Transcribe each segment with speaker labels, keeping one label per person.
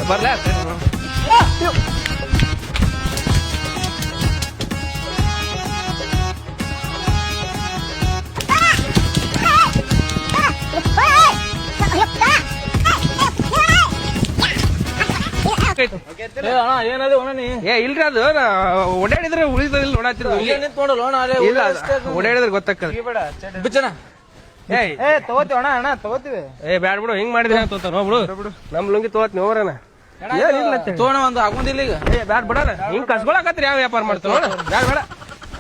Speaker 1: ಬರ್ಲ ಇಲ್ರಿ ಅದು ಓಡಾಡಿದ್ರೆ ಉಳಿದಿಲ್ಲ ಓಡಾಡಿದ್ರೆ ಗೊತ್ತಾಗ್ತದೆ
Speaker 2: ತಗೋತೀವಿ ಅಣ್ಣ ತಗೋತೀವಿ.
Speaker 1: ಬ್ಯಾಡ್ ಬಿಡು ಹಿಂಗ್ ಮಾಡಿದ್ರೆ ತೋತ ನೋಡ್ಬಿಡು ನಮ್ ಲುಂಗಿ ತಗೋತ್ ಹೋಗ್ರಣ
Speaker 2: ತೋಣ ಒಂದು ಆಗುದಿಲ್ಲ ಈಗ.
Speaker 1: ಬ್ಯಾಡ್ ಬಿಡಣ ಹಿಂಗ್ ಕಸ್ಕೊಳಕತ್ರಿ ಯಾವ ವ್ಯಾಪಾರ ಮಾಡ್ತಾವ ಬ್ಯಾಡ್ ಬೇಡ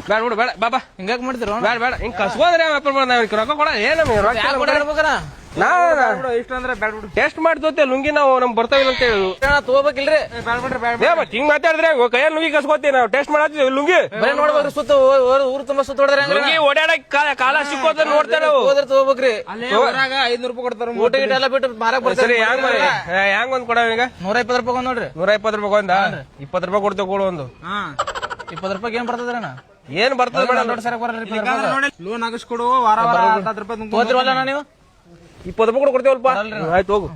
Speaker 1: ಬ್ಯಾಡ್ ಬಿಡು ಬೇಡ ಬಾಬಾ
Speaker 2: ಹಿಂಗಾಕ್ ಮಾಡ್ತಿರ
Speaker 1: ಬ್ಯಾಡ ಬೇಡ ಹಿಂಗ್ ಕಸ್ಕೋದ್ರೆ ಯಾವ ವ್ಯಾಪಾರ ಮಾಡ ರೊಕ್ಕ ಕೊಡ ಏನ
Speaker 2: ಇಷ್ಟ ಅಂದ್ರೆ ಬ್ಯಾಡ್ ಬಿಡು.
Speaker 1: ಟೆಸ್ಟ್ ಮಾಡ್ತೋತೆ ಲುಂಗಿ ನಾವು ನಮ್ ಬರ್ತಾವಿಲ್ಲ ಅಂತ ಹೇಳುದು
Speaker 2: ತಗೋಬೇಕಿಲ್ರಿ.
Speaker 1: ಹಿಂಗ್ ಮಾತಾಡಿದ್ರೆ ಕೈಯ ಲುಂಗಿ ಕಸ್ಕೋತೀವಿ ನಾವು ಟೆಸ್ಟ್ ಮಾಡತ್ತೀವಿ ಲುಂಗಿ
Speaker 2: ನೋಡ್ಬೇಕ್ರಿ ಸುತ್ತ ಊರು ತುಂಬಾ ಸುತ್ತ ಹೊಡೆದ್ರೆ
Speaker 1: ಲುಂಗಿ ಓಡಾಡಕ್ ಕಾಲ ಸಿಕ್ಕೋದ ನೋಡ್ತಾರ
Speaker 2: ಹೋದ್ರೆ ತಗೋಬೇಕ್ರಿ. 500 ರೂಪಾಯಿ ಕೊಡ್ತಾರ ಊಟ ಗಿಟ ಎಲ್ಲ ಬಿಟ್ಟು ಮಾರಕ್ ಬರ್ತಾರೆ.
Speaker 1: ಹೆಂಗ್ ಒಂದ್ ಕೊಡವ ಈಗ
Speaker 2: 120 ರೂಪಾಯಿ ನೋಡ್ರಿ.
Speaker 1: 120 ರೂಪಾಯಿ ಒಂದ 20 ರೂಪಾಯಿ ಕೊಡ್ತೇವೆ ಕೊಡು ಒಂದು
Speaker 2: 20 ರೂಪಾಯಿ ಏನ್ ಬರ್ತದ್ರಣ್ಣ?
Speaker 1: ಏನ್ ಬರ್ತದ ಮೇಡಮ್
Speaker 2: ದೊಡ್ಡ ಸರಕ್ ಬರಲ್ರಿ. ಲೋನ್ ಆಗಿಸ್ಕೊಡು ವಾರ 10 ರೂಪಾಯಿ ತಗೋತಿರಲ್ಲ ನೀವು
Speaker 1: 20 ರೂಪಾಯಿ ಕೊಡ್ತೇವಲ್ಪ ಆಯ್ತು ಹೋಗು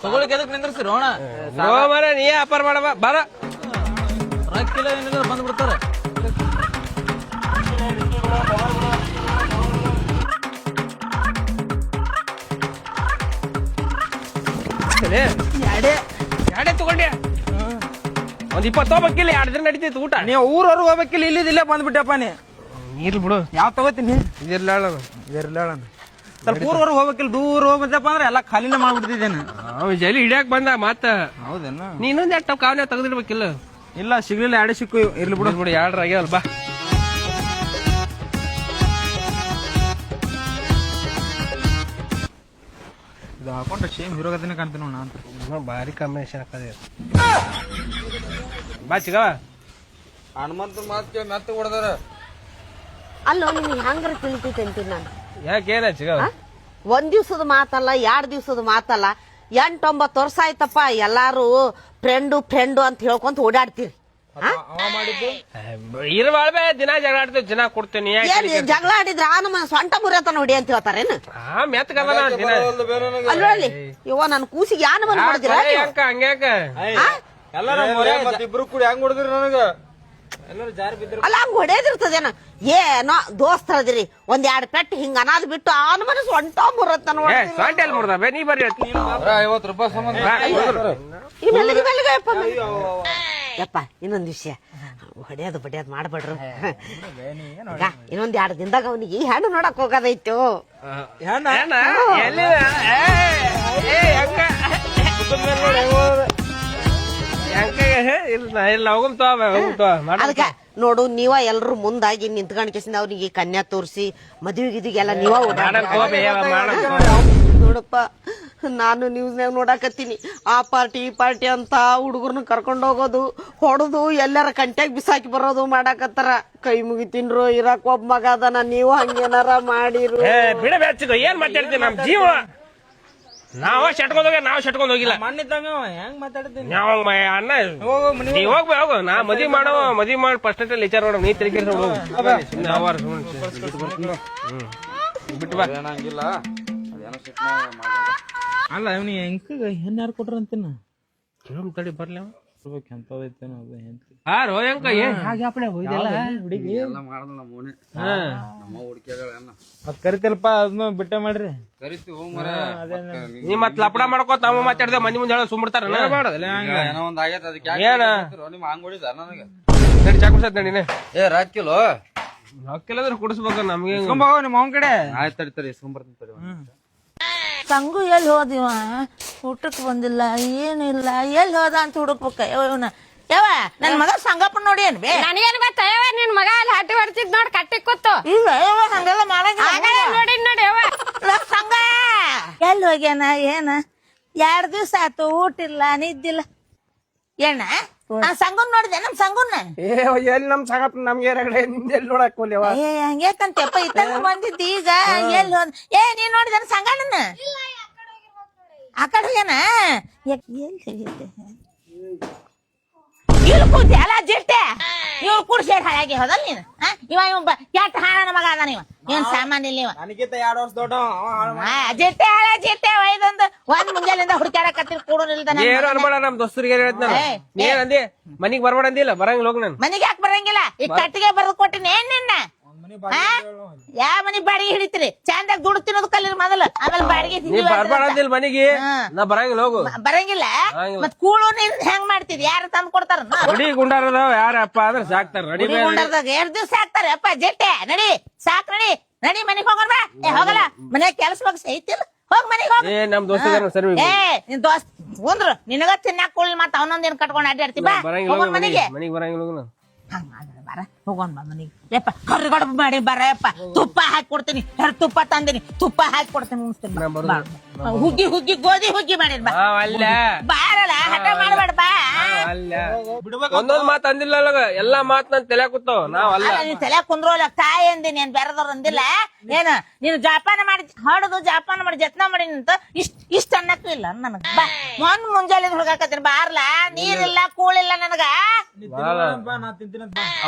Speaker 2: ತಗೊಳಿಕ್ ಎದಕ್ ನಿಂದ್ರಿಸ್ತೀರ ಅಣ್ಣ?
Speaker 1: ಮರ ನೀ ವ್ಯಾಪಾರ ಮಾಡವ ಬಾರ
Speaker 2: ರೊಕ್ಕಿಲ್ಲ ಏನಿಲ್ಲ ಬಂದ್ಬಿಡ್ತಾರೆ.
Speaker 1: ಎರಡೇ ತಗೊಂಡೆ ಒಂದ್ 20 ಹೋಗ್ಬೇಕಿಲ್ಲ 2 ದಿನ ನಡೀತೈತಿ ಊಟ.
Speaker 2: ನೀವು ಊರವ್ರು ಹೋಗ್ಬೇಕಿಲ್ಲ ಇಲ್ಲೇ ಬಂದ್ಬಿಟ್ಟಪ್ಪ ನೀ.
Speaker 1: ಇರ್ಲಿ ಬಿಡು
Speaker 2: ಯಾವ ತಗೋತೀನಿ
Speaker 1: ಇದಿರ್ಲ
Speaker 2: ಸ್ವಲ್ಪ ಊರವ್ರು ಹೋಗ್ಬೇಕಿಲ್ಲ ದೂರ ಹೋಗ್ಬೇಕಪ್ಪ ಅಂದ್ರೆ ಎಲ್ಲ ಖಾಲಿನೇ ಮಾಡ್ಬಿಡ್ತಿದ್ದೇನೆ.
Speaker 1: ಜೈಲಿ ಹಿಡಿಯಾಕ ಬಂದ ಮತ್ತ
Speaker 2: ಹೌದೇನ?
Speaker 1: ನೀನೊಂದ್ 2 ಕಾವನೆ ತೆಗೆದಿಡ್ಬೇಕಿಲ್ಲ.
Speaker 2: ಇಲ್ಲ ಸಿಗ್ಲಿಲ್ಲ 2 ಸಿಕ್ಕು ಇರ್ಲಿ ಬಿಡು
Speaker 1: ಬಿಡು 2 ಆಗ್ಯಾವಲ್ ಬಾ.
Speaker 2: ಇದು ಹಾಕೊಂಡ್ರೆ ಸೇಮ್ ಹೀರೋ ಗತಿನೇ ಕಾಣ್ತೀನಿ ನೋಡ ಅಂತ.
Speaker 1: ಭಾರಿ ಕಾಂಬಿನೇಷನ್ ಹಾಕದೆ ಬಾ ಚಿಗವ
Speaker 2: ಹನುಮಂತ ಮಾತು ಮೆತ್ತ ಹೊಡೆದಾರ.
Speaker 3: ಅಲ್ಲೋ ನಿಮ್ಗೆ ಹಂಗ್ರ ತಿಳಿತೈತೆ ಅಂತೀನಿ ನಾನು.
Speaker 1: ಯಾಕೇನ ಚಿಗವ?
Speaker 3: 1 ದಿವ್ಸದ ಮಾತಲ್ಲ 2 ದಿವ್ಸದ ಮಾತಲ್ಲ 8-9 ವರ್ಷ ಆಯ್ತಪ್ಪ. ಎಲ್ಲಾರು ಫ್ರೆಂಡು ಅಂತ ಹೇಳ್ಕೊಂತ ಓಡಾಡ್ತೀರಿ.
Speaker 1: ಇರ್ಬಾಳ್ಬೆ ದಿನ ಜಗಳ ಆಡ್ತೇವೆ ಜನ ಕೊಡ್ತೇನೆ.
Speaker 3: ಏನ್ ಜಗಳ ಆಡಿದ್ರ ನಮ್ಮ ಸೊಂಟ ಮುರಿಯತನ ಹೊಡಿ ಅಂತ ಹೇಳ್ತಾರೇನು?
Speaker 1: ಮೆತ್ತಗದ
Speaker 3: ಅಲ್ಲೊಳ್ಳಿ ಇವ ನನ್ ಕೂಸಿಗೆ ಯಾನ ಬಂದ್ ಮಾಡಿದಿರ?
Speaker 1: ಹಂಗ್ಯಾಕ
Speaker 2: ಇಬ್ರು ಕೂಡ ಹೆಂಗ್ ಹೊಡೆದ್ರಿ ನನಗ?
Speaker 3: ಅಲ್ಲ ಹಂಗ ಹೊಡೆದಿರ್ತದೇನ? ಏನೋ ದೋಸ್ತರದಿರಿ 1-2 ಪೆಟ್ಟು ಹಿಂಗ ಅನಾದ್ ಬಿಟ್ಟು ಆನ ಮನೆ ಸೊಂಟ ಮುರತ್ತ
Speaker 1: ಸೊಂಟ ಎಲ್ಲಿ ಮುರ್ದ ಬೇ ನೀ ಬರ್ರಿ
Speaker 2: 50 ರೂಪಾಯಿ ಸಂಬಂಧ
Speaker 3: ಯಪ್ಪ. ಇನ್ನೊಂದ್ ವಿಷಯ ಹೊಡೆಯೋದು ಬಡಿಯೋದು ಮಾಡ್ಬೇಡ್ರು. ಇನ್ನೊಂದ್ 2 ದಿನದಾಗ ಅವನಿಗೆ ಹೆಣ್ಣು ನೋಡಕ್ ಹೋಗೋದೈತು. ಅದಕ್ಕ ನೋಡು ನೀವ ಎಲ್ರು ಮುಂದಾಗಿ ನಿಂತ್ಕೊಂಡ್ ಕೇಸಿಂದ ಅವ್ನಿಗೆ ಕನ್ಯಾ ತೋರಿಸಿ ಮದ್ವಿ ಗಿದಿಗೆಲ್ಲ ನೀವ ನೋಡಪ್ಪ. ನಾನು ನ್ಯೂಸ್ನಾಗ ನೋಡಾಕತ್ತೀನಿ ಆ ಪಾರ್ಟಿ ಈ ಪಾರ್ಟಿ ಅಂತ ಹುಡುಗರ್ನ ಕರ್ಕೊಂಡ್ ಹೋಗೋದು ಹೊಡೆದು ಎಲ್ಲಾರ ಕಂಟ್ಯಾಗ ಬಿಸಾಕಿ ಬರೋದು ಮಾಡಾಕತ್ತಾರ. ಕೈ ಮುಗಿತೀನ್ರು ಇರಾಕ್ ಒಬ್ಬ ಮಗ ಅದನ ನೀವು ಹಂಗೇನಾರ ಮಾಡಿರು.
Speaker 1: ಬಿಡಬೇಕ ಏನ್ ಮಾತಾಡ್ತೀನಿ ನಮ್ ಜೀವ ನಾವ ಶಟ್ಕೊಂಡ್ ಹೋಗಿಲ್ಲ.
Speaker 2: ಹೆಂಗ್ ಮಾತಾಡ್ತೀನಿ
Speaker 1: ಅಣ್ಣ ನೀವ್ ಹೋಗ್ಬೇಕು ನಾ ಮದ್ವಿ ಮಾಡವ ಮದ್ವಿ ಮಾಡಿ ಫಸ್ಟ್ ವಿಚಾರ ನೋಡ ನೀ ತಿರುಗಿ ಬಿಟ್ಟು ಬಾ.
Speaker 2: ಅಲ್ಲ ಅವ್ನಿಗೆ ಹೆಂಗ ಹೆಣ್ಣು ಯಾರು ಕೊಟ್ರ ಅಂತೀನ
Speaker 1: ತಡಿ ಬರ್ಲಿ
Speaker 2: ಎಂತದೈತೇನೋ ಮತ್ ಕರಿತಿಲ್ಪ ಅದನ್ನ ಬಿಟ್ಟ ಮಾಡ್ರಿ.
Speaker 1: ನೀ ಮತ್ ಲಪಡ ಮಾಡ್ಕೋತ ನಾವು ಮಾತಾಡ್ದೆ ಮಂದಿ ಮುಂದೆ ಹೇಳ ಸುಮ್ಬಿಡ್ತಾರ. ಚಾಕುಡ್ಸತ್ ನೀನೆ
Speaker 2: ರಾಕಿಲೋ
Speaker 1: ರೊಕ್ಕಿಲ್ಲದ್ರೆ ಕುಡಿಸ್ಬೇಕು ನಮ್ಗೆ.
Speaker 2: ನಿಮ್ಮ ಅವನ್ ಕಡೆ ಆಯ್ತು ತಡಿತಾರೆ ಇಸ್ಕೊಂಡ್ಬರ್ತೀನಿ.
Speaker 4: ಸಂಗು ಎಲ್ಲಿ ಹೋದಿವ ಊಟಕ್ಕೆ ಬಂದಿಲ್ಲ ಏನಿಲ್ಲ ಎಲ್ಲಿ ಹೋದ ಅಂತ ಹುಡುಕ್ಬೇಕ. ಯಾವ ನನ್ ಮಗ ಸಂಗಪ್ಪ ನೋಡಿ ಏನ್ ಬೇ
Speaker 5: ನನಗೇನ್ ಗೊತ್ತವ ನಿನ್ ಮಗ ಅಲ್ಲಿ ಹಟ್ಟಿ ಹೊಡ್ತಿದ್ ನೋಡ್ ಕಟ್ಟಿ ಕೂತು
Speaker 4: ಇಲ್ಲ ಹಂಗೆಲ್ಲ ಮಾಡಂಗಿಲ್ಲ
Speaker 5: ನೋಡಿ ನೋಡಿ
Speaker 4: ಸಂಗ ಎಲ್ಲಿ ಹೋಗ್ಯಾನ ಏನ 2 ದಿವ್ಸ ಆಯ್ತು ಊಟ ಇಲ್ಲ ನಿದ್ದಿಲ್ಲ ಏನ ಸಂಗುನ್ ನೋಡಿದೆ ನಮ್ ಸಂಗುನ್
Speaker 1: ಎಲ್ಲಿ ನಮ್ ಸಂಗಪ್ಪ ನಮ್ಗೆ ನಿಂದೆಲ್ಲಿ ನೋಡಕ್
Speaker 4: ಹಂಗೇತಂತೆಪ್ಪ ಇತ್ತಂಗ ಬಂದಿದ್ದ ಈಗ ಎಲ್ಲಿ ಹೋದ್ ನೀನ್ ನೋಡಿದ ಸಂಗಣ್ಣನ ಆ ಕಡೆ ಹೋಗ್ಯಾನ ಎಲ್ಲಿ ಇಲ್ಲಿ ಕೂತಿ ಅಲ್ಲ ಜಿಟ್ಟೆ ಇವ್ರು ಕುಡ್ಸೇಡ್ ಹಾಳಾಗಿ ಹೋದಲ್ ನೀನು ಇವ ಕೆಟ್ಟ ಹಾಳನ ಮಗ ಅದ ನೀವ ಏನ್ ಸಾಮಾನ್ಯ ಇಲ್ಲ ಇವ
Speaker 2: ನನಗಿಂತ 2 ವರ್ಷ ದೊಡ್ಡ
Speaker 4: ಜೆಟ್ಟೆ ಹಾಳ ಜೆಟ್ಟೆ ಒಯ್ದೊಂದು ಒಂದ್ ಮುಂಜಾನಿಂದ ಹುಡುಕ್ಯಾಡಕತ್ತಿರ್ ಕೂಡೋನಿಲ್ದ
Speaker 1: ಏನು ಅನ್ಬೇಡ ನಮ್ ದೋಸ್ತರಿಗೆ ಹೇಳ್ತಾನ ನೀನ್ ಅಂದಿ ಮನಿಗ್ ಬರ್ಬೇಡ ಅಂದಿಲ್ಲ ಬರಂಗಿಲ್ಲ ಹೋಗ್ ನಾನು
Speaker 4: ಮನಿಗೆ ಯಾಕೆ ಬರಂಗಿಲ್ಲ ಈ ಕಟ್ಟಿಗೆ ಬರ್ದು ಕೊಟ್ಟಿನಿ ಏನ್ ನಿನ್ನ ಯಾವ ಮನಿ ಬಾಡಿಗೆ ಹಿಡಿತೀರಿ ಚಂದಾಗ ದುಡ್ಡು ತಿನ್ನೋದು ಕಲೀರಿ ಮೊದಲು ಆಮೇಲೆ ಬಾಡಿಗೆ
Speaker 1: ನೀ ಬರ್ಬೇಡ ಅಂದಿಲ್ಲ ಮನಿಗೆ ನಾ ಬರಂಗಿಲ್ಲ ಹೋಗು
Speaker 4: ಬರಂಗಿಲ್ಲ ಮತ್ ಕೂಳು ನೀರ್ ಹೆಂಗ್ ಮಾಡ್ತಿದ್ ಯಾರು ತಂದ್ ಕೊಡ್ತಾರ
Speaker 1: ನಡಿ ಗುಂಡಾರದವ ಯಾರಪ್ಪ ಅಂದ್ರೆ ಸಾಕ್ತಾರ ನಡಿ
Speaker 4: ಗುಂಡರ್ದಾಗ 2 ದಿವ್ಸ ಸಾಕ್ತಾರೆ ಅಪ್ಪ ಜೆಟ್ಟೆ ನಡಿ ಸಾಕ್ ನಡಿ ನಡಿ ಮನಿಗ್ ಹೋಗೋಣ ಬಾ ಹೋಗಲ್ಲ ಮನ್ಯಾಗ ಕೆಲಸ ಬಗ್ಗೆ ಐತಿಲ್ಲ ಹೋಗ್ ಮನಿಗ್ ಹೋಗ್
Speaker 1: ಏ ನಮ್ ದೋಸ್ತ ಸರ್ವಿ
Speaker 4: ನಿನ್ ದೋಸ್ತ್ ಒಂದ್ರು ನಿನಗ ತಿನ್ನಾಕ ಕೊಡ್ಲಿ ಮತ್ತ ಅವನೊಂದೇನ್ ಕಟ್ಕೊಂಡ್ ಅಡ್ಡಾಡ್ತಿ ಬಾ ಹೋಗೋಣ ಮನಿಗೆ
Speaker 1: ಮನಿಗ್ ಬರಂಗಿಲ್ಲ ಹೋಗು
Speaker 4: ಹಂಗ ಬಾರ ಹೋಗೋಣ ಬಾ ಮನಿಗೆ ಯಪ್ಪ ಕರ್ಗಡಬ ಮಾಡಿ ಬರಪ್ಪ ತುಪ್ಪ ಹಾಕಿ ಕೊಡ್ತೀನಿ ತುಪ್ಪ ತಂದಿನಿ ತುಪ್ಪ ಹಾಕಿ ಕೊಡ್ತೀನಿ ಉಣಿಸ್ತೀನಿ ಹುಗ್ಗಿ ಗೋಧಿ ಹುಗ್ಗಿ ಮಾಡಿರ್ ಬಾ
Speaker 1: ಅಲ್ಲ
Speaker 4: ಬಾರಲ್ಲ ಹಠ ಮಾಡ್ಬೇಡ ಬಾ
Speaker 1: ಅಲ್ಲ ಒಂದೊಂದ್ ಮಾತ್ ಅಂದಿಲ್ಲ ಎಲ್ಲಾ ಮಾತ್ ನನ್ ತಲೆ ಕೂತಾವ ನಾವ್ ಅಲ್ಲ
Speaker 4: ನೀನ್ ತಲೆ ಕುಂದ್ರೋಲ್ಲ ತಾಯಿ ಅಂದಿನಿ ಏನ್ ಬೇರೆದವ್ರು ಅಂದಿಲ್ಲ ಏನ ನೀನು ಜಾಪಾನ ಮಾಡಿ ಹೊಡೆದು ಜಾಪಾನ ಮಾಡಿ ಜತ್ನ ಮಾಡಿ ನಿಂತ ಇಷ್ಟ ಅನ್ನಕ್ಕೂ ಇಲ್ಲ ನನಗ ಬಾ ಮೊನ್ ಮುಂಜಾನೆ ಹುಡುಗಾಕತ್ತೀನಿ ಬಾರ್ಲಾ ನೀರಿಲ್ಲ ಕೂಳಿಲ್ಲ ನನಗ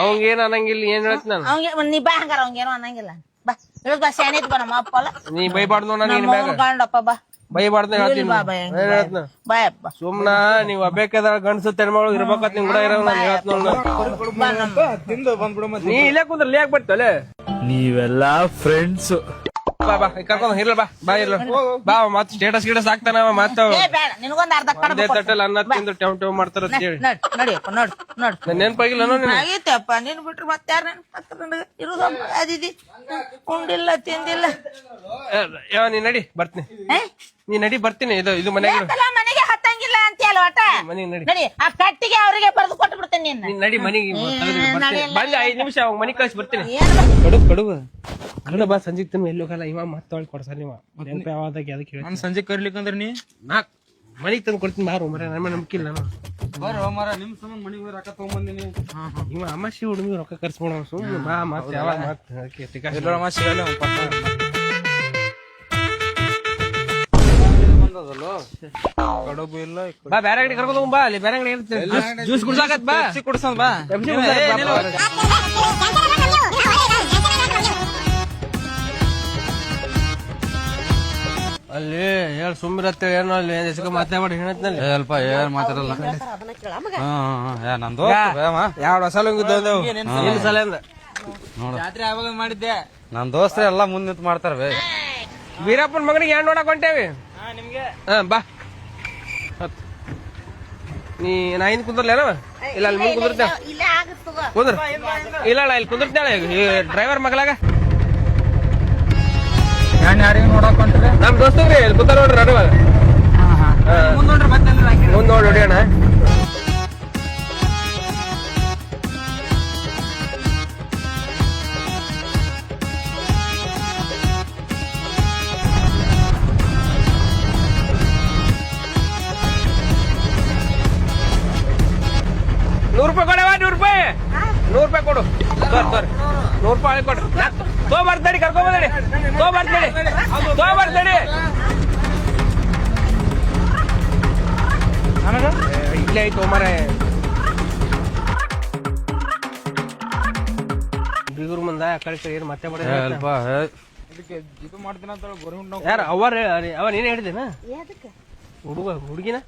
Speaker 1: ಅವಂಗೇನ್ ಅನ್ನಂಗಿಲ್ಲ ಏನ್ ಹೇಳ್ತ ನಾನು
Speaker 4: ಅವಂಗೆ ನೀ ಬಾ ಹಂಗಾರ ಅವಂಗೇನೋ ಅನ್ನಂಗಿಲ್ಲ ಬಾ ಇರೋದ್ ಬಾ ಶಾಣಿತ್ ಬಾ ನಮ್ಮ ಅಪ್ಪ ಅಲ್ಲ
Speaker 1: ನೀ ಬೈಬಾರ್ದು ನನಗೆ
Speaker 4: ಗಂಡಪ್ಪ ಬಾ
Speaker 1: ಬೈಬಾರ್ದು ಹೇಳ್ತೀನಿ
Speaker 4: ಬಾ ಬಾ
Speaker 1: ಹೇಳ್ತೀನಿ
Speaker 4: ಬಾಯಪ್ಪ
Speaker 1: ಸುಮ್ನ ನೀವ್ ಅಬೇಕದ ಗಂಡಸು ತೆನ್ಮಗಳು ಇರ್ಬೇಕತ್ ನಿಮ್ ಕೂಡ ಇರೋ ನಾನು ಹೇಳ್ತ
Speaker 2: ತಿಂದು ಬಂದ್ಬಿಡು ಮತ್ತೆ
Speaker 1: ನೀ ಇಲ್ಲೇ ಕುಂದ್ರ ಲೇಕ್ ಬರ್ತಲೆ
Speaker 6: ನೀವೆಲ್ಲಾ ಫ್ರೆಂಡ್ಸ್.
Speaker 1: ಬಾ ಬಾ ಕರ್ಕೊಂಡ್ ಇರ್ಲ ಬಾ ಇರ್ಲ ಬಾ ಮತ್ ಸ್ಟೇಟಸ್ ಗಿಟಸ್ ಹಾಕ್ತಾನ ಮತ್ತ
Speaker 4: ಏ ಬೇಡ ನಿನಗೊಂದ್ ಅರ್ಧ
Speaker 1: ಒಂದೇ ತಟ್ಟೆಲ್ ಅನ್ನ ತಿಂದು ಟೆವ್ ಟೆವ್ ಮಾಡ್ತಾರ ಅಂತ ಹೇಳಿ
Speaker 4: ನಡಿಯಪ್ಪ ನೋಡ್
Speaker 1: ನನ್ ನೆನ್ಪಾಗಿಲ್ಲ ನೀನು
Speaker 4: ಆಗೈತಪ್ಪ ನೀನ್ ಬಿಟ್ರೆ ಮತ್ತೆ ಯಾರು ನೆನ್ಪಾಗ್ತಾರ ಇರೋದು ಅದಿದಿ ಉಂಡಿಲ್ಲ ತಿಂದಿಲ್ಲ
Speaker 1: ಯಾವ ನೀ ನಡಿ ಬರ್ತೀನಿ ನೀ ನಡಿ ಬರ್ತೀನಿ ಇದು ಮನೆಗೆ
Speaker 4: ಮನೆಗೆ ಹತ್ತಂಗಿಲ್ಲ ಅಂತೀಯಲ್ಲ ಒಟ
Speaker 1: ಮನೆಗೆ ನಡಿ
Speaker 4: ನಡಿ ಆ ಕಟ್ಟಿಗೆ ಅವ್ರಿಗೆ ಬರೆದು ಕೊಟ್ಟು ಬಿಡ್ತೇನೆ ನಿನ್ನ
Speaker 1: ನೀನ್ ನಡಿ ಮನೆಗೆ ಬಂದ 5 ನಿಮಿಷ ಅವಾಗ ಮನೆಗೆ ಕಳ್ಸಿ ಬರ್ತೀನಿ
Speaker 2: ಕಡುಬು ಕಡುಬು
Speaker 1: ಅಲ್ಲ ಬಾ ಸಂಜೆ ತಿನ್ನು ಎಲ್ಲಿ ಹೋಗಲ್ಲ ಇವ ಮತ್ತೆ ಕೊಡ್ಸಾರ ನೀವ ನೆನಪ ಯಾವ್ದಾಗ ಅದಕ್ಕೆ ಹೇಳಿ
Speaker 2: ನಾನು ಸಂಜೆ ಕರ್ಲಿಕ್ಕಂದ್ರ ನೀ
Speaker 1: ನಾಕ್ ಮನೆಗೆ ತಂದು ಕೊಡ್ತೀನಿ ಮಾರು ಮರ ನಮ್ಮ ನಂಬಿಕಿಲ್ಲ ನಾನು
Speaker 2: ಬರೋ ಮರ ನಿಮ್ ಸಂಬಂಧ ಮನಿಗೆ ರೊಕ್ಕ ತಗೊಂಬಂದಿನಿ
Speaker 1: ಇವ ಅಮಾಸಿ ಹುಡುಗಿ ರೊಕ್ಕ ಖರ್ಚ್ಕೊಳ ಸುಮ್ಮನೆ ಬಾ ಮತ್ತೆ ಯಾವಾಗ ಮತ್ತೆ
Speaker 2: ಅಮಾಸಿ ಕಡುಬು ಇಲ್ಲ
Speaker 1: ಬಾ ಬೇರೆ ಅಂಗಡಿ ಕರ್ಕೊಂಡು ಬಾ ಅಲ್ಲಿ ಬೇರೆ ಅಂಗಡಿ ಇರುತ್ತೆ ಜ್ಯೂಸ್ ಕುಡ್ಸಾಕತ್ ಬಾ
Speaker 2: ಕುಡ್ಸಂದ್ ಬಾ
Speaker 1: ಅಲ್ಲಿ ಹೇಳ ಸುಮ್ಮಿರತ್ತೆ ಏನೋ ಅಲ್ಲಿ ಹೆಸರು ಮಾತಾಡಿ ಹೇಳತ್ನಲ್ಲಿ
Speaker 6: ಸ್ವಲ್ಪ ಏನ್ ಮಾತಾಡಲ್ಲ. ನಂದು
Speaker 1: 2 ಸಲ ಹೋಗಿದ್ದು ಸಲ
Speaker 2: ಜಾತ್ರೆ ಯಾವಾಗ ಮಾಡಿದ್ದೆ
Speaker 6: ನನ್ ದೋಸ್ತ್ರೆ ಎಲ್ಲಾ ಮುಂದ್ ನಿಂತು ಮಾಡ್ತಾರ.
Speaker 1: ವೀರಪ್ಪನ ಮಗನಿಗೆ ಏನ್ ನೋಡಕ್ ಹೊಂಟೇವಿ
Speaker 2: ನಿಮ್ಗೆ
Speaker 1: ಬಾ ನೀ ನಾ ಹಿಂದ್ ಕುಂದ್ರಲೇನವ ಇಲ್ಲ ಅಲ್ಲಿ ಮುಂದೆ ಕುಂದಿರ್ತೇವೆ ಕುಂದ್ರ ಇಲ್ಲ ಇಲ್ಲಿ ಕುಂದಿರ್ತೇಳೆ ಡ್ರೈವರ್ ಮಗಲಾಗ
Speaker 2: ನಾನು ಯಾರಿಗೆ ನೋಡಕ್ ಹೊಂಟ್ರಿ
Speaker 1: ನಮ್ ದೋಸ್ತಗ್ರಿ ಇಲ್ಲಿ ಕುಂತ ನೋಡ್ರಿ ನಡುವಾಗ
Speaker 2: ಮುಂದ್ ನೋಡ್ರಿ ಮತ್ತೆ
Speaker 1: ಮುಂದ್ ನೋಡಿ ಹೊಡಿಯೋಣ ₹100 ಕೊಡವ ₹100 ಕೊಡು ತೋರ್ ₹100 ಕೊಡ್ರಿ ಬರ್ತಡಿ ಕರ್ಕೊಂಬಂದಡಿ ಬರ್ತಡಿ ಇಲ್ಲೇ ಐತು ಮರೆ ಬೀಗೂರ್ ಮುಂದ ಆ ಕಡೆ ಏನ್ ಮತ್ತೆ
Speaker 2: ಇದು ಮಾಡ್ತೀನಿ ಅಂತ ಗೌರ್ಮೆಂಟ್
Speaker 1: ಯಾರ ಅವ ನೀನೇ ಹೇಳಿದೇನ ಹುಡುಗಿನ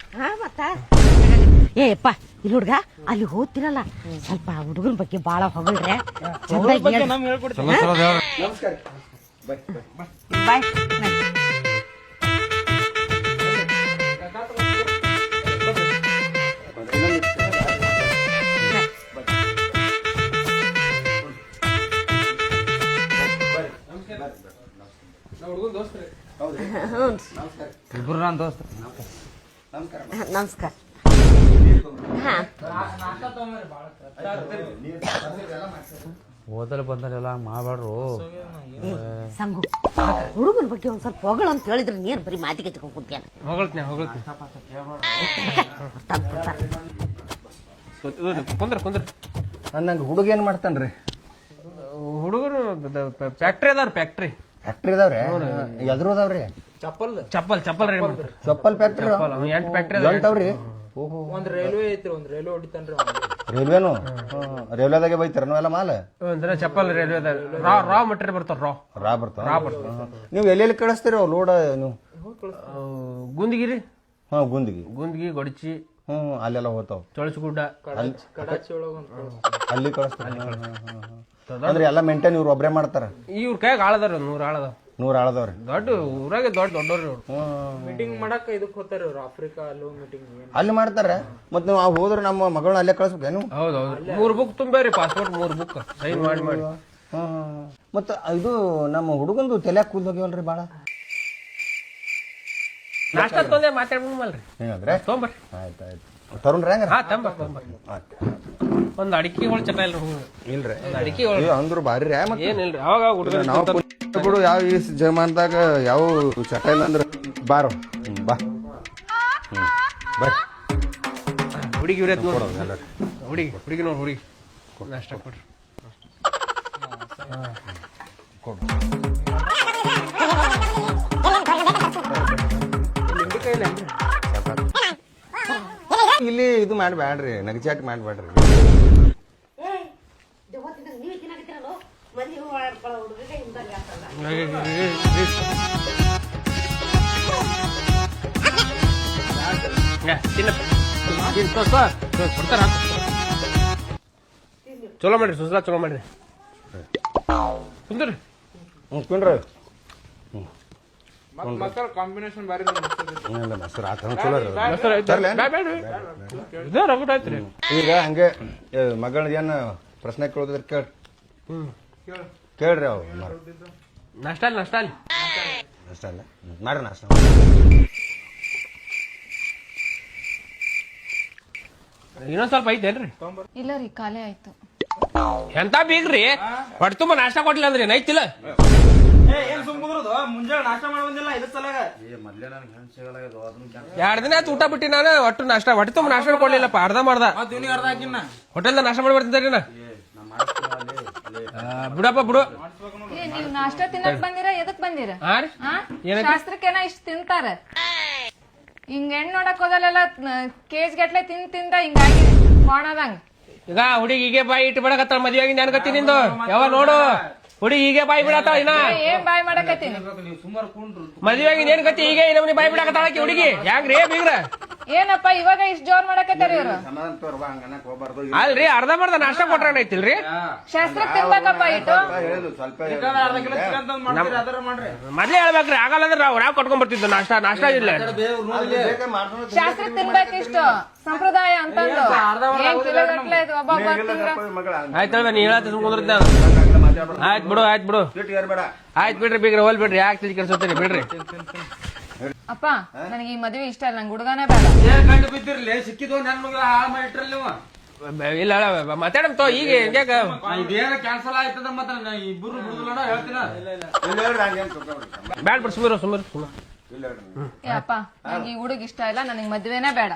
Speaker 3: ಏಪ್ಪ ಇಲ್ಲಿ ಹುಡ್ಗ ಅಲ್ಲಿ ಹೋಗ್ತಿರಲ್ಲ ಸ್ವಲ್ಪ ಹುಡುಗನ ಬಗ್ಗೆ ಬಾಳ ಹೊಗಳ್ರೆ
Speaker 2: ನಮ್ಗೆ ಹೇಳ್ಕೊಡ್ತೀನಿ
Speaker 3: ಬಾಯ್
Speaker 6: ಇಬ್ರು ನಾನ್ ದೋಸ್ತ.
Speaker 3: ನಮಸ್ಕಾರ
Speaker 6: ಓದಲ್ ಬಂದಲ್ಲ ಮಾಡ್ಬಾರ್ರು.
Speaker 3: ಸಂಗು ಹುಡುಗನ ಬಗ್ಗೆ ಒಂದ್ ಸ್ವಲ್ಪ ಹೊಗಳ ಅಂತ ಹೇಳಿದ್ರೆ ನೀನ್ ಬರೀ ಮಾತಿಗೆ ತಗೊಂಡ್ ಕುಂತಿಯಲ್ಲ
Speaker 1: ಹೊಗಳ್ತೀನಿ ಕುಂದ್ರ
Speaker 7: ನಂಗೆ ಹುಡುಗ ಏನ್ ಮಾಡ್ತಾನ್ರಿ
Speaker 1: ಹುಡುಗರು ಫ್ಯಾಕ್ಟ್ರಿ ಅದಾರ ಫ್ಯಾಕ್ಟ್ರಿ
Speaker 7: ಇದಾವ್ರಿ ಎದ್ರು ಅದಾವ್ರಿ
Speaker 1: ಚಪ್ಪಲ್ ರೆಡಿ ಮಾಡ್ತಾರೆ
Speaker 7: ಚಪ್ಪಲ್ ಫ್ಯಾಕ್ಟ್ರಿ
Speaker 1: 8 ಫ್ಯಾಕ್ಟ್ರಿ
Speaker 7: ಎಂಟವ್ರಿ
Speaker 2: ಒಂದ್ ರೈಲ್ವೆ ಐತ್ರಿ ಒಂದ್ ರೈಲ್ವೆ ಹೊಡಿತಾನ್ರಿ
Speaker 7: ರೈಲ್ವೆನು ರೈಲ್ವೆದಾಗೆ ಬೈತಾರ ನಾವೆಲ್ಲ ಮಾಲ್
Speaker 1: ಅಂದ್ರೆ ಚಪ್ಪಲ್ ರೈಲ್ವೆ ರಾ ಮಟೀರಿಯಲ್ ಬರ್ತಾವ
Speaker 7: ರಾ ಬರ್ತಾವ ನೀವು ಎಲ್ಲೆಲ್ಲಿ ಕಳಿಸ್ತೀರಿ ಅವ್ ಲೋಡ ನೀವು
Speaker 1: ಗುಂದಿಗಿರಿ
Speaker 7: ಗುಂದಿಗಿ
Speaker 1: ಗೊಡಚಿ
Speaker 7: ಅಲ್ಲೆಲ್ಲ ಹೋಗ್ತಾವ
Speaker 1: ಚೊಳಚಗುಡ್ಡ
Speaker 7: ಅಲ್ಲಿ ಕಳಿಸ್ತಾರೆ ಅಂದ್ರೆ ಎಲ್ಲ ಮೇಂಟೈನ್ ಇವ್ರು ಒಬ್ರೇ ಮಾಡ್ತಾರ
Speaker 1: ಇವ್ರ ಕೈಯಾಗ ಆಳದಾರ 100
Speaker 7: ಆಳದವ್ರಿ
Speaker 1: ದೊಡ್ಡ ಊರಾಗೆ ದೊಡ್ಡವ್ರು
Speaker 2: ಮೀಟಿಂಗ್ ಮಾಡಕ್ ಇದಕ್ ಹೋಗ್ತಾರ ಅವ್ರು ಆಫ್ರಿಕಾ ಅಲ್ಲೂ ಮೀಟಿಂಗ್
Speaker 7: ಅಲ್ಲಿ ಮಾಡ್ತಾರ ಮತ್ ನೀವು ಹೋದ್ರೆ ನಮ್ಮ ಮಗಳನ್ನ ಅಲ್ಲೇ ಕಳಿಸ್ಬೇಕೇನು
Speaker 1: ಹೌದೌದು 3 ಬುಕ್ ತುಂಬೇರಿ ಪಾಸ್ಪೋರ್ಟ್ 3 ಬುಕ್ ಸೈನ್ ಮಾಡಿ
Speaker 7: ಮತ್ತ ಇದು ನಮ್ಮ ಹುಡುಗಂದು ತಲೆ ಕೂದ್ ಹೋಗ್ಯವಲ್ರಿ ಬಾಳ
Speaker 1: ನಾಷ್ಟಾ ತೊಂದೆ ಮಾತಾಡ್ಬಿಡ್ಮಲ್ರಿ
Speaker 7: ಏನಂದ್ರೆ
Speaker 1: ತೊಂಬರ್ರಿ
Speaker 7: ಆಯ್ತಾಯ್ತು ತರುಣ್ರಿ ಹೆಂಗ
Speaker 1: ಹಾ ತೊಂಬರ್ರಿ ಒಂದ್ ಅಡಿಕೆ ಒಳ ಚಟ
Speaker 7: ಇಲ್ರಿ
Speaker 1: ಅಡಿಕೆ
Speaker 7: ಅಂದ್ರು ಬಾರಿ ರೇ ಮತ್ತೆ
Speaker 1: ಏನಿಲ್ರಿ ಅವಾಗ ಹುಡುಗ
Speaker 7: ನಾವು ಬಿಡು ಯಾವ ಈ ಜಮಾನದಾಗ ಯಾವ ಚಟ ಇಲ್ಲ ಅಂದ್ರೆ ಬಾರೋ ಬಾ ಬರ್ರಿ
Speaker 1: ಹುಡುಗಿ ಹುಡುಗಿ ನೋಡಿ ಹುಡುಗಿ ನಾಷ್ಟ ಕೊಡ್ರಿ
Speaker 7: ಇಲ್ಲಿ ಇದು ಮಾಡ್ಬ್ಯಾಡ್ರಿ ನಗಚಾಟಿ ಮಾಡ್ಬ್ಯಾಡ್ರಿ
Speaker 1: ಚಲೋ ಮಾಡ್ರಿ ಸುಸ್ಲಾ ಚಲೋ ಮಾಡ್ರಿ ಕುಂದ್ರಿ
Speaker 7: ಕುಂಡ್ರಿ
Speaker 2: ಮಸಾಲ ಕಾಂಬಿನೇಷನ್ ಬಾರಿ
Speaker 7: ಮೊಸರು ಆತ ಚಲೋ
Speaker 1: ರಗಡ್ ಆಯ್ತ್ರಿ
Speaker 7: ಈಗ ಹಂಗೆ ಮಗಳ್ ಏನ್ ಪ್ರಶ್ನೆ ಕೇಳೋದ್ರ ಕೇಳ್ರಿ ಅವ್
Speaker 1: ನಾಷ್ಟ ಅಲ್ಲಿ
Speaker 7: ಅಷ್ಟ ಅಲ್ಲ ಮಾಡ್ರಿ ನಾಷ್ಟ
Speaker 1: ಇನ್ನೊಂದ್ ಸ್ವಲ್ಪ ಐತೇನ್ರಿ
Speaker 5: ಇಲ್ಲ ರೀ ಖಾಲಿ ಆಯ್ತು
Speaker 1: ಎಂತ ಬೀಗ್ರಿ ಹೊಟ್ಟೆ ತುಂಬ ನಾಷ್ಟ ಕೊಡ್ಲಿಲ್ಲ ಅಂದ್ರೆ ಏನೈತಿಲ್ಲ
Speaker 2: ಏನ್ ಸುಮ್ಕುದ್ರದು ಮುಂಜಾನೆ ನಾಷ್ಟ ಮಾಡಿ ಬಂದಿಲ್ಲ ಇದ್ರ ಸಲಾಗ
Speaker 1: 2 ದಿನ ಆಯ್ತು ಊಟ ಬಿಟ್ಟಿ ನಾನು ಒಟ್ಟು ನಾಷ್ಟ ಹೊಟ್ಟೆ ತುಂಬ ನಾಷ್ಟ ಕೊಡ್ಲಿಲ್ಲಪ್ಪ ಅರ್ಧ ಮಾಡ್ದ
Speaker 2: ಅರ್ಧ ಹಾಕಿನ
Speaker 1: ಹೋಟೆಲ್ದಾಗ ನಾಷ್ಟ ಮಾಡಿ ಬರ್ತಿದ್ದಾರಿ ನಾ ಬಿಡಪ್ಪ ಬಿಡು
Speaker 5: ನೀವ್ ನಾಷ್ಟ ತಿನ್ನಕ್ ಬಂದಿರ ಎದಕ್ ಬಂದಿರ
Speaker 1: ಹಾ ರೀ
Speaker 5: ಶಾಸ್ತ್ರಕ್ಕೇನ ಇಷ್ಟ ತಿಂತಾರ ಹಿಂಗ ಹೆಣ್ ನೋಡಕ್ ಹೋದಲ್ಲೆಲ್ಲ ಕೇಜ್ ಗಟ್ಲೆ ತಿಂದ ಹಿಂಗಾಗಿ ಕೋಣದಂಗ
Speaker 1: ಈಗ ಹುಡುಗಿ ಹೀಗೆ ಬಾಯಿ ಇಟ್ಟು ಬಿಡಕತ್ತಾಳ ಮದ್ವೆ ಆಗಿ ನಾನು ಗತಿ ನಿಂದು ಯಾವ ನೋಡು ಹುಡುಗಿ ಹೀಗೆ ಬಾಯಿ ಬಿಡತ್ತಾಳ ಇನ್ನ
Speaker 5: ಏನ್ ಬಾಯ್ ಮಾಡಕತ್ತೀನಿ
Speaker 1: ಮದ್ವೆ ಆಗಿ ಏನ್ ಗತಿ ಹೀಗೆ ನಮ್ಮನಿ ಬಾಯಿ ಬಿಡಕತ್ತಾಳಕಿ ಹುಡುಗಿ ಯಾಕ್ರಿ ಬೀಗ್ರ
Speaker 5: ಏನಪ್ಪ ಇವಾಗ ಇಷ್ಟ ಜೋರ್ ಮಾಡಕತ್ತಾರ ಇವ್ರು
Speaker 1: ಅಲ್ರಿ ಅರ್ಧ ಮರ್ಧ ನಾಷ್ಟ ಕೊಟ್ರ ಐತಿಲ್ರಿ
Speaker 5: ಶಾಸ್ತ್ರಕ್ ತಿನ್ಬೇಕಪ್ಪ ಇಟ್ಟು
Speaker 1: ಮೊದ್ಲೇ ಹೇಳ್ಬೇಕ್ರಿ ಆಗಲ್ಲ ಅಂದ್ರೆ ನಾವು ಕಟ್ಕೊಂಡ್ ಬರ್ತಿದ್ವಿ ನಾಷ್ಟ ಇಲ್ಲ
Speaker 5: ಶಾಸ್ತ್ರಕ್ ತಿನ್ಬೇಕು ಇಷ್ಟು ಸಂಪ್ರದಾಯ ಅಂತಂದು ಏನ್ ಕಿಲೋಗಟ್ಲೆ ಒಬ್ಬೊಬ್ಬ ತಿಂದ್ರ
Speaker 1: ಆಯ್ತಲ್ವ ನೀ ಹೇಳತ್ತ ಕುಂದ್ರದ್ದ ಆಯ್ತು ಬಿಡು ಆಯ್ತು ಬಿಡ್ರಿ ಬೀಗ್ರ ಹೋಲ್ ಬಿಡ್ರಿ ಯಾಕೆ ತಿಳಿ ಕೆಲ್ಸತ್ತೀರಿ ಬಿಡ್ರಿ
Speaker 5: ಅಪ್ಪ ನನಗೆ ಈ ಮದ್ವೆ ಇಷ್ಟ ಇಲ್ಲ ನಂಗೆ ಹುಡುಗನೇ ಬೇಡ
Speaker 2: ಏನ್ ಗಂಡು ಬಿದ್ದಿರ್ಲಿ ಸಿಕ್ಕಿದ್ವು ನನ್ ಮಗಳ ಹಾಳು ಮಾಡಿ ಇಟ್ರಲ್ಲ ನೀವು
Speaker 1: ಇಲ್ಲ ಮಾತಾಡಮ್ ತೋ ಈಗ ಹೆಂಗ್ಯಾಕ
Speaker 2: ಇದೇನ ಕ್ಯಾನ್ಸಲ್ ಆಯ್ತದ ಮತ್ತೆ ಇಬ್ಬರು ಬಿಡುದಿಲ್ಲ ಹೇಳ್ತೀನ
Speaker 1: ಬ್ಯಾಡ್ ಬಿಡ್ ಸುಮಿರು
Speaker 5: ಏ ಅಪ್ಪ ನಂಗೆ ಈ ಹುಡುಗ ಇಷ್ಟ ಇಲ್ಲ ನನಗೆ ಮದ್ವೆನೇ ಬೇಡ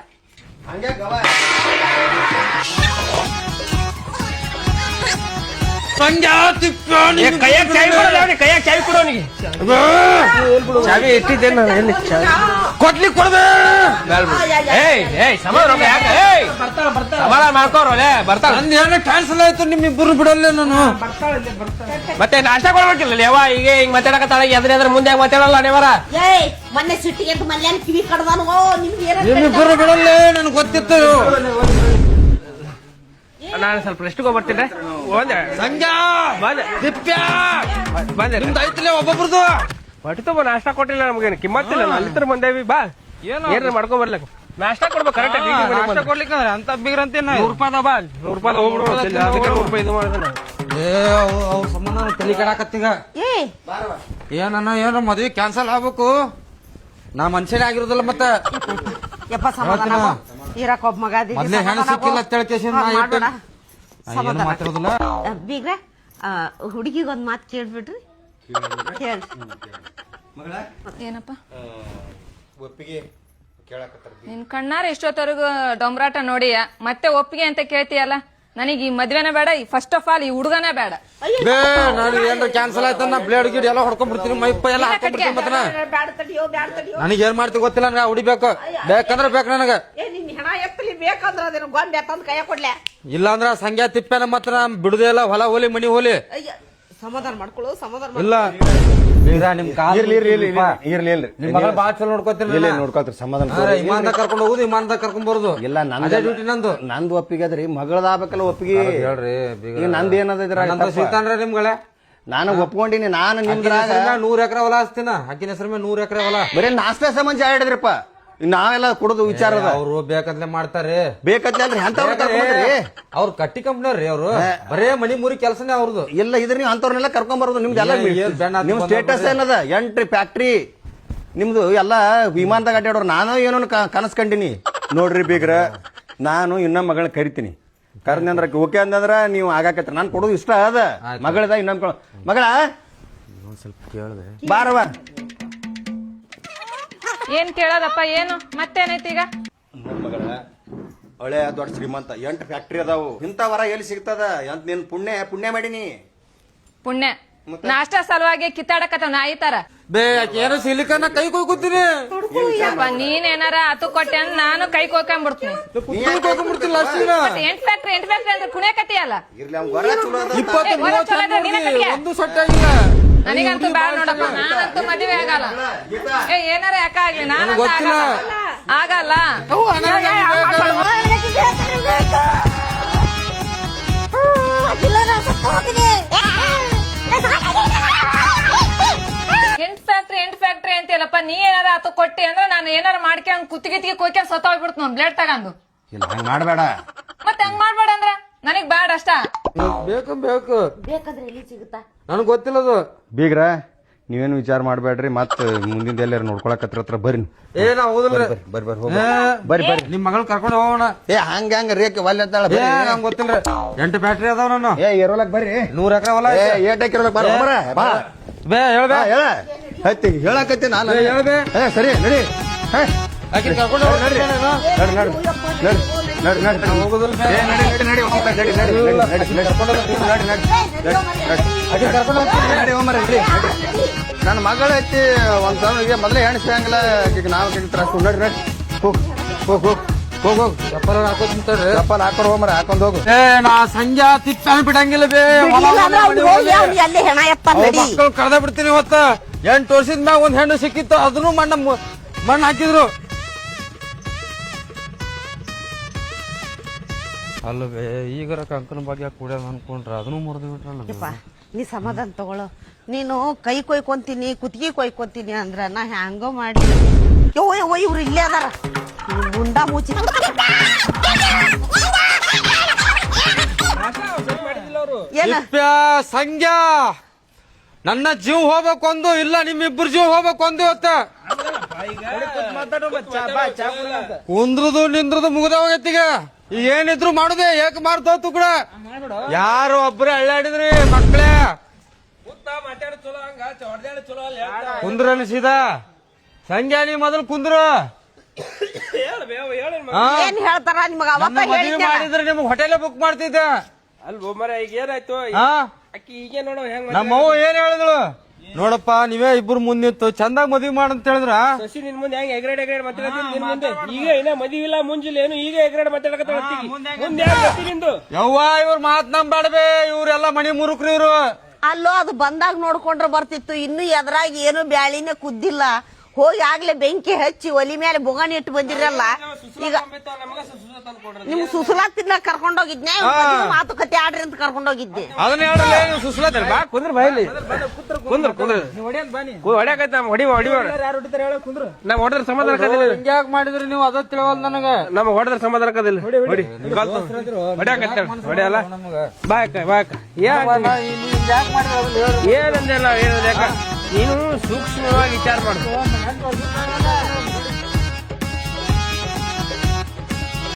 Speaker 1: ಕೈಯಾಗ ಚಾವಿ ಕೊಡೋನಿಗೆ ಚಾವಿ ಇಟ್ಟಿದ್ದೇನೆ ಎಲ್ಲಿ ಕೊಡ್ಲಿ ಕೊಡ್ದೆ ಸಮಾಧಾನ ಮಾಡ್ಕೋರೇ ಬರ್ತಾಳೆ
Speaker 6: ಕ್ಯಾನ್ಸಲ್ ಆಯ್ತು ನಿಮ್ಮಿಬ್ಬರು ಬಿಡಲ್ಲ ನಾನು
Speaker 1: ಮತ್ತೆ ನಾಷ್ಟ ಕೊಡ್ಬೇಕಿಲ್ಲ ಯಾವ ಈಗ ಹಿಂಗ್ ಮಾತಾಡಕತ್ತಾಳ ಎದ್ರ ಮುಂದೆ ಮಾತಾಡಲ್ಲ ನೀವರ
Speaker 3: ಮೊನ್ನೆ ಸಿಟ್ಟಿಗೆ ಅಂತ ಮಲ್ಯಾನ ಕಿವಿ ಕಡ್ದಾನು ನಿಮ್ಗೆ
Speaker 6: ನಿಮ್ಮಿಬ್ಬರು ಬಿಡಲ್ಲ ನನ್ಗೆ ಗೊತ್ತಿತ್ತು
Speaker 1: ನಾನು ಸ್ವಲ್ಪ ರೆಸ್ಟ್ಗೆ ಹೋಗ್ಬರ್ತೀನಿ ಒಂದೇ
Speaker 6: ಸಂಜಾ
Speaker 1: ಬಂದೆ
Speaker 6: ನಿಮ್ದು ಐತಿಲ್ಲ ಒಬ್ಬೊಬ್ರದು
Speaker 1: ಹೊಟ್ಟೆ ತುಂಬ ನಾಷ್ಟ ಕೊಟ್ಟಿಲ್ಲ ನಮ್ಗೇನು ಕಿಮ್ಮತ್ತಿಲ್ಲ ಅಲ್ಲಿ ಬಂದೇವಿ ಬಾ ಏನಾರ ಮಾಡ್ಕೊಂಡ್ ಬರ್ಲಕ್ಕ ನಾಷ್ಟ ಕೊಡ್ಬೇಕು ಕರೆಕ್ಟ್
Speaker 6: ನಾಷ್ಟ ಕೊಡ್ಲಿಕ್ಕೆ ಅಂತ ಬೀಗ್ರಂತೆ
Speaker 1: ₹100 ಬಾ ₹100 ಹೋಗ್ಬಿಡು ₹100 ಇದು ಮಾಡಿದ್ರೆ
Speaker 6: ಅವ್ರ ಸಂಬಂಧ ತಲೆ ಕೆಡಾಕತ್ತೀಗ ಏನೋ ಮದ್ವೆ ಕ್ಯಾನ್ಸಲ್ ಆಗ್ಬೇಕು ನಾ ಮನುಷ್ಯನೇ ಆಗಿರೋದಿಲ್ಲ ಮತ್ತೆ
Speaker 3: ಯಪ್ಪ ಸಮಾಧಾನ ಇರಕ್ ಒಬ್ಬ ಮಗ
Speaker 6: ಮೊದ್ಲೇ ಹೆಣ್ಣು ಸಿಕ್ಕಿಲ್ಲ ಮಾತಾಡೋದಿಲ್ಲ
Speaker 3: ಬೀಗ್ರ ಹುಡುಗಿಗೊಂದ್ ಮಾತು ಕೇಳ್ಬಿಡ್ರಿ ಹೇಳ್
Speaker 5: ಏನಪ್ಪ
Speaker 7: ಒಪ್ಪಿಗೆ ಕೇಳಕತ್ತಾರ
Speaker 5: ನಿನ್ ಕಣ್ಣಾರ ಎಷ್ಟೊತ್ತವರೆಗೂ ಡೊಂಬ್ರಾಟ ನೋಡಿಯ ಮತ್ತೆ ಒಪ್ಪಿಗೆ ಅಂತ ಕೇಳ್ತೀಯಲ್ಲ ನನಗೆ ಈ ಮದ್ವೆನೇ ಬೇಡ ಫಸ್ಟ್ ಆಫ್ ಆಲ್ ಈ ಹುಡುಗನೇ ಬೇಡ.
Speaker 6: ಬೇ ನಾನು ಏನ್ರ ಕ್ಯಾನ್ಸಲ್ ಆಯ್ತ ನಾ ಬ್ಲೇಡ್ ಗಿಡ್ ಎಲ್ಲ ಹೊಡ್ಕೊಂಡ್ಬಿಡ್ತೀನಿ ಮೈಪ್ಪ ಎಲ್ಲ ಹಾಕೊಂಡ್ಬಿಡ್ತೀನಿ ಮತ್ತನ
Speaker 3: ಬ್ಯಾಡ ತಡಿಯೋ ಬ್ಯಾಡ ತಡಿಯೋ.
Speaker 6: ನನಗೆ ಏನ್ ಮಾಡ್ತಿ ಗೊತ್ತಿಲ್ಲ ನಾ ಹೊಡಿಬೇಕು ಬೇಕಂದ್ರ ಬೇಕು ನನಗ.
Speaker 3: ನಿನ್ ಹೆಣ ಎತ್ತಲಿ ಬೇಕಂದ್ರ ಅದೇನು ಗೊಂಬೆ ತಂದ್ ಕೈಯ ಕೊಡ್ಲೆ.
Speaker 6: ಇಲ್ಲ ಅಂದ್ರ ಸಂಗ್ಯಾ ತಿಪ್ಪೆನ ಮತ್ತ ನಾ ಬಿಡುದೇ ಇಲ್ಲ ಹೊಲ ಹೋಲಿ ಮನಿ ಹೋಲಿ.
Speaker 3: ಸಮಾಧಾನ ಮಾಡ್ಕೊಳ್ಳು ಸಮಾಧಾನ
Speaker 6: ಇಲ್ಲ ನಿಮ್ ಕಾಲ್
Speaker 7: ಇರ್ಲಿ
Speaker 6: ನಿಮ್ ಮಗಳ ಬಾಳ ಚಲೋ ನೋಡ್ಕೊತೀನಿ
Speaker 7: ನೋಡ್ಕೊಳ್ತೀರಿ ಸಮಾಧಾನ
Speaker 6: ವಿಮಾನದಾಗ ಕರ್ಕೊಂಡು ಹೋಗುದು ವಿಮಾನದಾಗ ಕರ್ಕೊಂಡ್ ಬರುದು
Speaker 7: ಇಲ್ಲ
Speaker 6: ಅದೇ ಡ್ಯೂಟಿ ನಂದು.
Speaker 7: ನಂದು ಒಪ್ಪಿಗೆ ಅದ್ರಿ ಮಗಳದಾಗಬೇಕಲ್ಲ ಒಪ್ಪಿಗೆ.
Speaker 6: ಹೇಳ್ರಿ
Speaker 7: ಈಗ ನಂದು ಏನದ ಇದ್ರಾಗ
Speaker 6: ಸಿಗ್ತಾನ್ರಿ ನಿಮ್ಗಳೇ
Speaker 7: ನಾನು ಒಪ್ಕೊಂಡಿನಿ. ನಾನು ನಿಮ್ದ್ರಾಗ
Speaker 6: 100 ಎಕರೆ ಹೊಲ ಹಚ್ತೀನ ಆಕಿನ ಹೆಸರ ಮೇಲೆ 100 ಎಕರೆ ಹೊಲ.
Speaker 7: ಬರೀ ನಾಷ್ಟ ಸಂಬಂಧ ಹೇಳಿದ್ರಪ್ಪ. ನಾವೆಲ್ಲ ಕೊಡೋದು ವಿಚಾರ ಅದ.
Speaker 6: ಅವ್ರು ಬೇಕಂತಲೇ ಮಾಡ್ತಾರೆ.
Speaker 7: ಬೇಕತ್ಲೆ ಅಲ್ರಿ ಅಂತವ್ರ ಕರ್ಕೊಂಡ್ರಿ.
Speaker 6: ಅವ್ರ ಕಟ್ಟಿ ಕಂಪ್ನಿಯವ್ರಿ ಅವ್ರು ಬರೇ ಮನಿ ಮುರಿ ಕೆಲಸನೇ ಅವ್ರದ್ದು.
Speaker 7: ಇಲ್ಲ ಇದ್ರ ನೀವು ಅಂತವ್ರನ್ನೆಲ್ಲ ಕರ್ಕೊಂಡ್ ಬರೋದು ನಿಮ್ದು ಎಲ್ಲ ನಿಮ್ ಸ್ಟೇಟಸ್ ಏನದ ಎಂಟ್ರಿ ಫ್ಯಾಕ್ಟ್ರಿ ನಿಮ್ದು ಎಲ್ಲ ವಿಮಾನದಾಗ ಅಡ್ಡಾಡೋರು. ನಾನು ಏನೋ ಕನಸ್ ಕಂಡಿನಿ ನೋಡ್ರಿ ಬೀಗ್ರ. ನಾನು ಇನ್ನೊಂದ್ ಮಗಳನ್ನ ಕರಿತೀನಿ. ಕರ್ನಂದ್ರ ಓಕೆ ಅಂದ್ರ ನೀವು ಆಗಾಕತ್ರಿ. ನಾನು ಕೊಡೋದು ಇಷ್ಟ ಅದ ಮಗಳದ ಇನ್ನೊಂದ್ ಮಗಳ
Speaker 6: ಸ್ವಲ್ಪ ಕೇಳ್ದೆ
Speaker 7: ಬಾರವ.
Speaker 5: ಏನ್ ಕೇಳೋದಪ್ಪ ಏನು ಮತ್ತೇನೈತಿ ಈಗ?
Speaker 7: ಮಗಳ ಹಳೆ ದೊಡ್ಡ ಶ್ರೀಮಂತ 8 ಫ್ಯಾಕ್ಟ್ರಿ ಅದಾವು. ಇಂಥ ವರ ಎಲ್ಲಿ ಸಿಗ್ತದ ಅಂತ ನೀನ್ ಪುಣ್ಯ ಮಾಡೀನಿ.
Speaker 5: ಪುಣ್ಯ ನಾಷ್ಟ ಸಲುವಾಗಿ ಕಿತ್ತಾಡಕತ್ತವ ನಾಯಿ ತರ.
Speaker 6: ಬೇ ಏನೋ ಸಿಲಿಕನ್ನ ಕೈ ಕೊಯ್ಕೊತೀನಿ.
Speaker 5: ನೀನೇನಾರ ಅತು ಕೊಟ್ಟೆ ಅಂತ ನಾನು ಕೈ ಕೊಯ್ಕೊಂಡ್ಬಿಡ್ತೀನಿ.
Speaker 6: ಕೊಯ್ಕೊಂಡ್ಬಿಡ್ತಿಲ್ಲ ಅಷ್ಟಿನ
Speaker 5: 8 ಫ್ಯಾಕ್ಟ್ರಿ ಅಂದ್ರೆ ಕುಣಿಯಕತ್ತಿಯಲ್ಲ.
Speaker 7: ಇರ್ಲಿ ಅವ್ನ್ ವರ ಚಲೋ ಅದ.
Speaker 6: 20-30 ಒಂದು ಸೊಟ್ಟ ಆಗಿಲ್ಲ.
Speaker 5: ನನಗಂತೂ ಬ್ಯಾಡ ನೋಡಪ್ಪ. ನಾನಂತೂ ಮದುವೆ ಆಗಲ್ಲ. ಏನಾರ ಯಾಕ ಆಗ್ಲಿ ನಾನಂತೂ
Speaker 6: ಗೊತ್ತಿಲ್ಲ.
Speaker 5: ಆಗಲ್ಲ. ಎಂಟ್ ಫ್ಯಾಕ್ಟ್ರಿ ಅಂತೀಯಲ್ಲಪ್ಪ. ನೀ ಏನಾರ ಆತು ಕೊಟ್ಟಿ ಅಂದ್ರೆ ನಾನು ಏನಾರ ಮಾಡ್ಕೊಂಡ್ ಕುತ್ತಿಗೆ ಕೊಯ್ಕೊಂಡ್ ಸತ್ತೋಗ್ಬಿಡ್ತು ನೋಡ್ ಬ್ಲೇಡ್ ತಗೊಂಡು.
Speaker 7: ಇಲ್ಲ ಹಂಗ ಮಾಡ್ಬೇಡ.
Speaker 5: ಮತ್ತೆ ಹಂಗ್ ಮಾಡ್ಬೇಡ ಅಂದ್ರ ನನಗ್ ಬ್ಯಾಡ ಅಷ್ಟ.
Speaker 6: ಬೇಕು
Speaker 3: ಬೇಕಾದ್ರೆ ಎಲ್ಲಿ ಸಿಗುತ್ತಾ?
Speaker 6: ನನಗ್ ಗೊತ್ತಿಲ್ಲದು.
Speaker 7: ಬೀಗ್ರ ನೀವೇನು ವಿಚಾರ ಮಾಡ್ಬೇಡ್ರಿ. ಮತ್ ಮುಂದಿನ ಎಲ್ಲಾರ ನೋಡ್ಕೊಳಕತ್ರ ಬರ್ರಿ.
Speaker 6: ಏನ ಹೌದಲ್ರಿ
Speaker 7: ಬರ್ರಿ
Speaker 6: ನಿಮ್ ಮಗಳು ಕರ್ಕೊಂಡು ಹೋಗೋಣ.
Speaker 7: ಹಂಗ ರೇಖೆ ಒಲ್ಲೆ ಅಂತಾಳ.
Speaker 6: ನಂಗೆ ಗೊತ್ತಿಲ್ರಿ 8 ಫ್ಯಾಕ್ಟ್ರಿ ಅದಾವ ನಾನು.
Speaker 7: ಏರೋಲಕ್ ಬರ್ರಿ.
Speaker 6: 100 ಎಕರೆ ಹೊಲ
Speaker 7: ಏಟಕ್ಕಿರೋಲಕ್ ಬರ ಬಾ.
Speaker 6: ಬೇ ಹೇಳ್ಬೇ
Speaker 7: ಹತ್ತಿ ಹೇಳಕತ್ತಿ ನಾನು.
Speaker 6: ಹೇಳ್ಬೇ
Speaker 7: ಸರಿ ನಡಿ.
Speaker 6: ಆಕಿನ ಕರ್ಕೊಂಡು
Speaker 7: ನಡಿ ನನ್ನ ಮಗಳ ಐತಿ ಒಂದ್ ಸಾವಿರ ಮೊದಲೇ ಎಣಿಸಂಗಿಲ್ಲ. ನಾವು ತ್ರಾಸ ನಡಿ ನಡಿ ಹೋಗ್ ಹೋಗ್ ಹೋಗ್ ಹೋಗ್ ಹೋಗ್
Speaker 6: ಚಪ್ಪಲ್ ಹಾಕೋತಿಂತಾರ್ರಿ.
Speaker 7: ಚಪ್ಪಲ್ ಹಾಕೊಂಡು ಹೋಗ್ಮರ ಹಾಕೊಂಡ್ ಹೋಗು.
Speaker 6: ನಾ ಸಂಜೆ ತಿಪ್ಪ ಬಿಡಂಗಿಲ್ಲ ಬೇ.
Speaker 3: ಅಲ್ಲಿ ಹೆಣ ಎತ್ತ
Speaker 6: ಮಕ್ಕಳು ಕಳ್ದ ಬಿಡ್ತೀನಿ ಇವತ್ತ. 8 ವರ್ಷದ ಮ್ಯಾಗ ಒಂದ್ ಹೆಣ್ಣು ಸಿಕ್ಕಿತ್ತು. ಅದನ್ನು ಮಣ್ಣು ಹಾಕಿದ್ರು. ಅಲ್ಲವೇ ಈಗರ ಕಂಕನ ಬಗ್ಗೆ ಕುಡಿಯೋದು ಅನ್ಕೊಂಡ್ರ ಅದನ್ನು ಮುರಿದು ಬಿಟ್ರಲ್ಲ.
Speaker 3: ನೀ ಸಮಾಧಾನ ತಗೊಳ್ಳೋ. ನೀನು ಕೈ ಕೊಯ್ಕೊಂತೀನಿ ಕುತ್ತಿಗೆ ಕೊಯ್ಕೊಂತೀನಿ ಅಂದ್ರ ನಾ ಹ್ಯಾಂಗೋ ಮಾಡಿ ಇವ್ರು ಇಲ್ಲೇ ಅದಾರ. ಮುಂಡ ಮುಚ್ಚಿ
Speaker 6: ಸಂಗ್ಯಾ ನನ್ನ ಜೀವ ಹೋಗ್ಬೇಕೊಂದು ಇಲ್ಲ ನಿಮ್ಮಿಬ್ಬರು ಜೀವ ಹೋಗ್ಬೇಕೊಂದು ಇವತ್ತ. ಕುಂದ್ರದು ನಿಂದ್ರದು ಮುಗ್ದ ಹೋಗೈತಿಗ. ಈಗ ಏನಿದ್ರು ಮಾಡುದೇ ಏಕ ಮಾಡ್ತೋತು ಕೂಡ. ಯಾರು ಒಬ್ರು ಅಳ್ಳಾಡಿದ್ರಿ ಮಕ್ಳೇ ಕುಂದ್ರ ಅನಿಸಿದ. ಸಂಗ್ಯಾ ನೀ ಮೊದಲು ಕುಂದ್ರು.
Speaker 3: ಏನ್ ಹೇಳ್ತಾರ ನಿಮಗ? ಅವತ್ತ
Speaker 6: ಮದುವೆ ಮಾಡಿದ್ರೆ ನಿಮ್ಗೆ ಹೋಟೆಲ್ ಬುಕ್ ಮಾಡ್ತಿದ್ದೆ.
Speaker 1: ಅಲ್ವೋ ಮರ ಈಗ ಏನಾಯ್ತು? ಅಕ್ಕಿ ಈಗ ನೋಡೋ ಹೆಂಗ್
Speaker 6: ನಮ್ಮವ್ವ ಏನ್ ಹೇಳಿದ್ರು ನೋಡಪ್ಪ ನೀವೇ ಇಬ್ರು ಮುಂದಿತ್ತು ಚಂದಾಗ ಮದ್ವಿ ಮಾಡಂತ ಹೇಳಿದ್ರ.
Speaker 1: ಶಶಿ ನಿನ್ ಮುಂದೆ ಹೆಂಗ್ ಎಗ್ರೇಡ್ ಮಾತಾಡತ್ತೀನಿ ನಿನ್ ಮುಂದೆ. ಈಗ ಇನ್ನ ಮದ್ವಿ ಇಲ್ಲ ಮುಂಜಿಲ್ಲ ಏನು ಈಗ ಎಗ್ರೇಡ್ ಮಾತಾಡಕತ್ತಿ ಮುಂದೆ ನಿಂದು.
Speaker 6: ಯವ್ವ ಇವ್ರ ಮಾತ್ ನಂಬ್ಯಾಡ್ಬೇ. ಇವ್ರೆಲ್ಲ ಮನಿ ಮುರುಕ್ರಿ ಇವ್ರು.
Speaker 3: ಅಲ್ಲೋ ಅದು ಬಂದಾಗ ನೋಡ್ಕೊಂಡ್ರೆ ಬರ್ತಿತ್ತು. ಇನ್ನು ಎದ್ರಾಗ ಏನು ಬ್ಯಾಳಿನೇ ಕುದ್ದಿಲ್ಲ. ಹೋಗಿ ಆಗ್ಲೇ ಬೆಂಕಿ ಹಚ್ಚಿ ಒಲಿ ಮೇಲೆ ಬೊಗಾಣಿ ಇಟ್ಟು ಬಂದಿರಲ್ಲ. ಈಗ ನಿಮ್ಗೆ ಸುಸಲಾಗ್ತಿದ್ನ ಕರ್ಕೊಂಡೋಗಿದ್ನೆ. ಮಾತುಕತೆ ಆಡ್ರಿ ಅಂತ ಕರ್ಕೊಂಡೋಗಿದ್ದೆ.
Speaker 6: ಅದನ್ನ ಹೇಳ್ರಲ್ಲ ನೀವು ಸುಸ್ಲಾತ
Speaker 1: ಬಾ ಕುಂದ್ರ ಬಾಯಲ್ಲಿ ಕುಂದ್ರ ಹೊಡ್ಯಾಕೈತ ಹೊಡಿ ನಮ್ ಹೊಡೆದ್ರ ಸಮಾಧಾನ
Speaker 6: ಹಿಂಗ್ಯಾಕ್ ಮಾಡಿದ್ರಿ ನೀವು ಅದ ತಿಳವಲ್ ನನಗ.
Speaker 1: ನಮ್ ಹೊಡೆದ್ರ ಸಮಾಧಾನ ಕದಿಲ್ಲ. ಹೊಡಿ ಹೊಡ್ಯಾಕೈತ ಹೊಡಿಯಲ್ಲ. ಬಾಯಕ್ಕ ಏನಂದೆಲ್ಲ ಏನಂದ ಯಾಕ ನೀನು ಸೂಕ್ಷ್ಮವಾಗಿ ವಿಚಾರ ಮಾಡು.